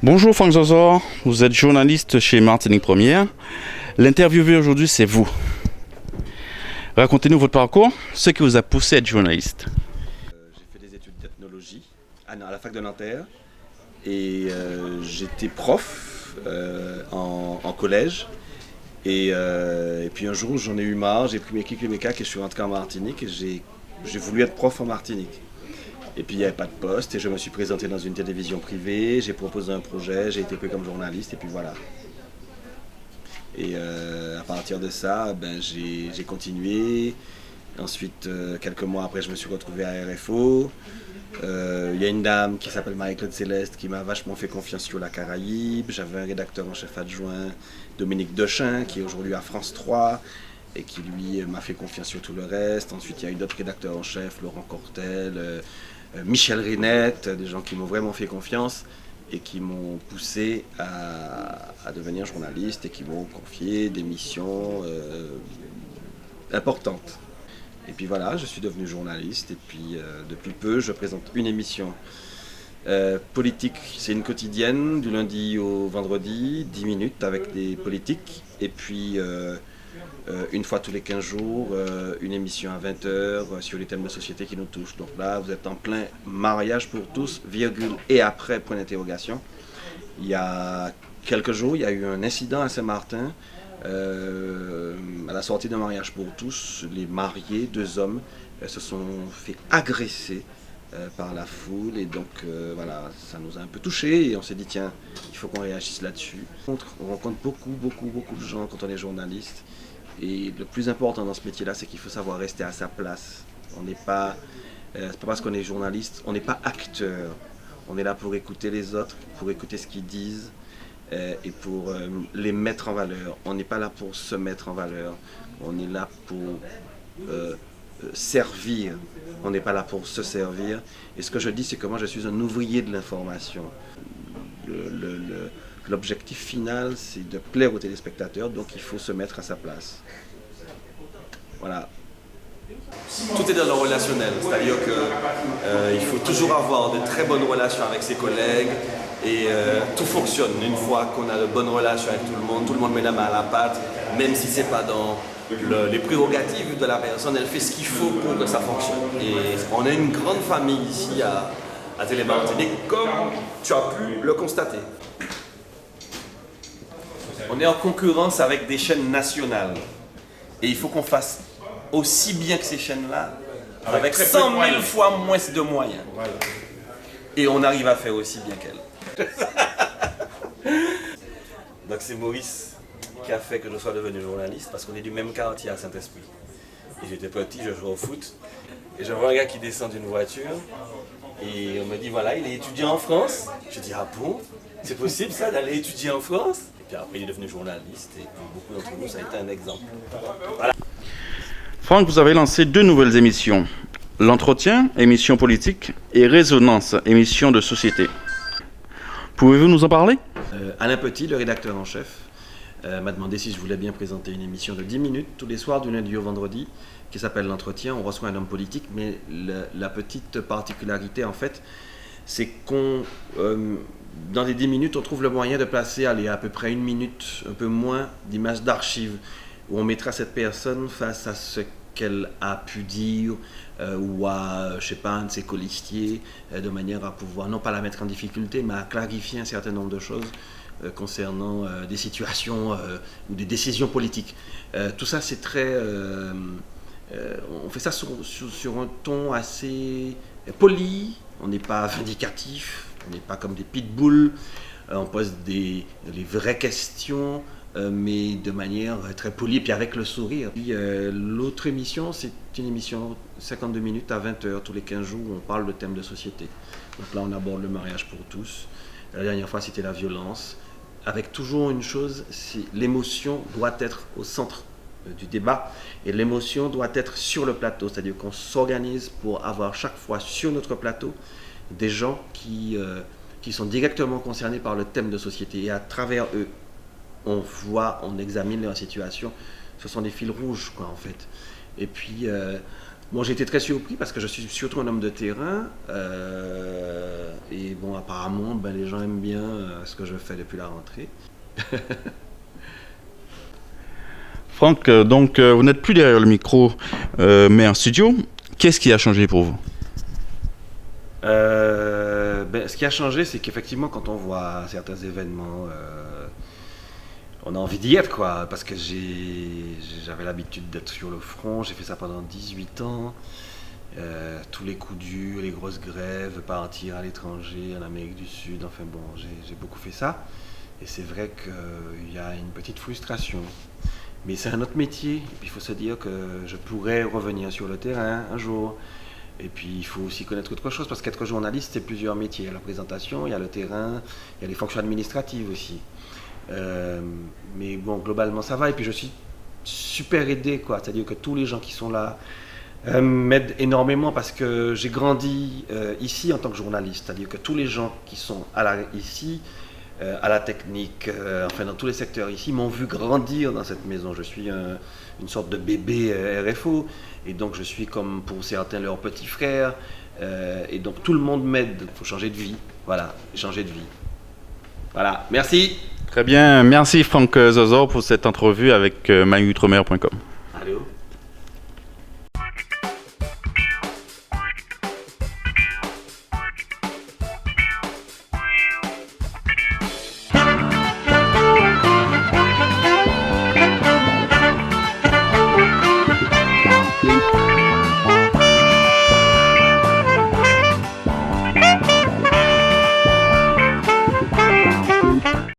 Bonjour Franck Zozor, vous êtes journaliste chez Martinique Première. L'interviewé aujourd'hui, c'est vous. Racontez-nous votre parcours, ce qui vous a poussé à être journaliste. J'ai fait des études d'ethnologie à la fac de Nanterre et j'étais prof en collège. Et puis un jour, j'en ai eu marre, j'ai pris mes clics et mes cacs et je suis rentré en Martinique et j'ai voulu être prof en Martinique. Et puis il n'y avait pas de poste et je me suis présenté dans une télévision privée, j'ai proposé un projet, j'ai été pris comme journaliste et puis voilà. Et à partir de ça, j'ai continué. Ensuite, quelques mois après, je me suis retrouvé à RFO. Il y a une dame qui s'appelle Marie-Claude Céleste qui m'a vachement fait confiance sur la Caraïbe. J'avais un rédacteur en chef adjoint, Dominique Dechin, qui est aujourd'hui à France 3 et qui lui m'a fait confiance sur tout le reste. Ensuite, il y a eu d'autres rédacteurs en chef, Laurent Cortel, Michel Rinette, des gens qui m'ont vraiment fait confiance et qui m'ont poussé à devenir journaliste et qui m'ont confié des missions importantes. Et puis voilà, je suis devenu journaliste et puis depuis peu, je présente une émission politique. C'est une quotidienne du lundi au vendredi, 10 minutes avec des politiques. Et puis une fois tous les 15 jours, une émission à 20h sur les thèmes de société qui nous touchent. Donc là, vous êtes en plein mariage pour tous, virgule, et après, point d'interrogation. Il y a quelques jours, il y a eu un incident à Saint-Martin. À la sortie d'un mariage pour tous, les mariés, deux hommes, se sont fait agresser par la foule et donc voilà, ça nous a un peu touchés et on s'est dit tiens, il faut qu'on réagisse là-dessus. On rencontre beaucoup de gens quand on est journaliste et le plus important dans ce métier-là, c'est qu'il faut savoir rester à sa place. On n'est pas, c'est pas parce qu'on est journaliste, on n'est pas acteur. On est là pour écouter les autres, pour écouter ce qu'ils disent. Et pour les mettre en valeur. On n'est pas là pour se mettre en valeur, on est là pour servir, on n'est pas là pour se servir. Et ce que je dis, c'est que moi je suis un ouvrier de l'information. L'objectif final, c'est de plaire aux téléspectateurs, donc il faut se mettre à sa place. Voilà. Tout est dans le relationnel, c'est-à-dire qu'il faut toujours avoir de très bonnes relations avec ses collègues et tout fonctionne une fois qu'on a de bonnes relations avec tout le monde met la main à la pâte, même si ce n'est pas dans les prérogatives de la personne, elle fait ce qu'il faut pour que ça fonctionne. Et on a une grande famille ici à Télé-Martinique, comme tu as pu le constater. On est en concurrence avec des chaînes nationales et il faut qu'on fasse aussi bien que ces chaînes-là, avec 100 000 fois moins de moyens. Voilà. Et on arrive à faire aussi bien qu'elles. Donc c'est Maurice qui a fait que je sois devenu journaliste, parce qu'on est du même quartier à Saint-Esprit. Et j'étais petit, je jouais au foot, et je vois un gars qui descend d'une voiture, et on me dit voilà, il est étudiant en France. Je dis ah bon, c'est possible ça d'aller étudier en France? Et puis après il est devenu journaliste, et pour beaucoup d'entre nous ça a été un exemple. Voilà. Franck, vous avez lancé 2 nouvelles émissions. L'entretien, émission politique, et Résonance, émission de société. Pouvez-vous nous en parler? Alain Petit, le rédacteur en chef, m'a demandé si je voulais bien présenter une émission de 10 minutes tous les soirs du lundi au vendredi qui s'appelle L'entretien. On reçoit un homme politique, mais la petite particularité en fait, c'est qu'on, dans les 10 minutes, on trouve le moyen de placer à peu près 1 minute, un peu moins, d'images d'archives où on mettra cette personne face à ce qu'elle a pu dire ou à, je sais pas, un de ses colistiers, de manière à pouvoir, non pas la mettre en difficulté, mais à clarifier un certain nombre de choses concernant des situations ou des décisions politiques. Tout ça, c'est très... on fait ça sur un ton assez poli, on n'est pas vindicatif, on n'est pas comme des pitbulls, on pose les vraies questions, mais de manière très polie, puis avec le sourire. Puis l'autre émission, c'est une émission 52 minutes à 20h, tous les 15 jours, où on parle de thèmes de société. Donc là, on aborde le mariage pour tous. La dernière fois, c'était la violence. Avec toujours une chose, l'émotion doit être au centre du débat, et l'émotion doit être sur le plateau, c'est-à-dire qu'on s'organise pour avoir chaque fois sur notre plateau des gens qui sont directement concernés par le thème de société, et à travers eux, on examine leur situation. Ce sont des fils rouges, quoi, en fait. Et puis, Bon, j'ai été très surpris parce que je suis surtout un homme de terrain. Et bon, apparemment, ben, les gens aiment bien ce que je fais depuis la rentrée. Franck, donc vous n'êtes plus derrière le micro, mais en studio. Qu'est-ce qui a changé pour vous? Ce qui a changé, c'est qu'effectivement, quand on voit certains événements, on a envie d'y être, quoi. Parce que j'avais l'habitude d'être sur le front, j'ai fait ça pendant 18 ans. Tous les coups durs, les grosses grèves, partir à l'étranger, en Amérique du Sud, enfin bon, j'ai beaucoup fait ça. Et c'est vrai qu'il y a une petite frustration. Mais c'est un autre métier, et puis il faut se dire que je pourrais revenir sur le terrain un jour. Et puis il faut aussi connaître autre chose, parce qu'être journaliste, c'est plusieurs métiers. Il y a la présentation, il y a le terrain, il y a les fonctions administratives aussi. Mais bon, globalement ça va, et puis je suis super aidé, quoi. C'est-à-dire que tous les gens qui sont là m'aident énormément, parce que j'ai grandi ici en tant que journaliste. C'est-à-dire que tous les gens qui sont ici, à la technique, enfin dans tous les secteurs ici, m'ont vu grandir dans cette maison. Je suis une sorte de bébé RFO, et donc je suis comme pour certains leur petit frère, et donc tout le monde m'aide. Il faut changer de vie, voilà, changer de vie. Voilà, merci. Très bien, merci Franck Zozor pour cette entrevue avec myoutre-mer.com. Allô.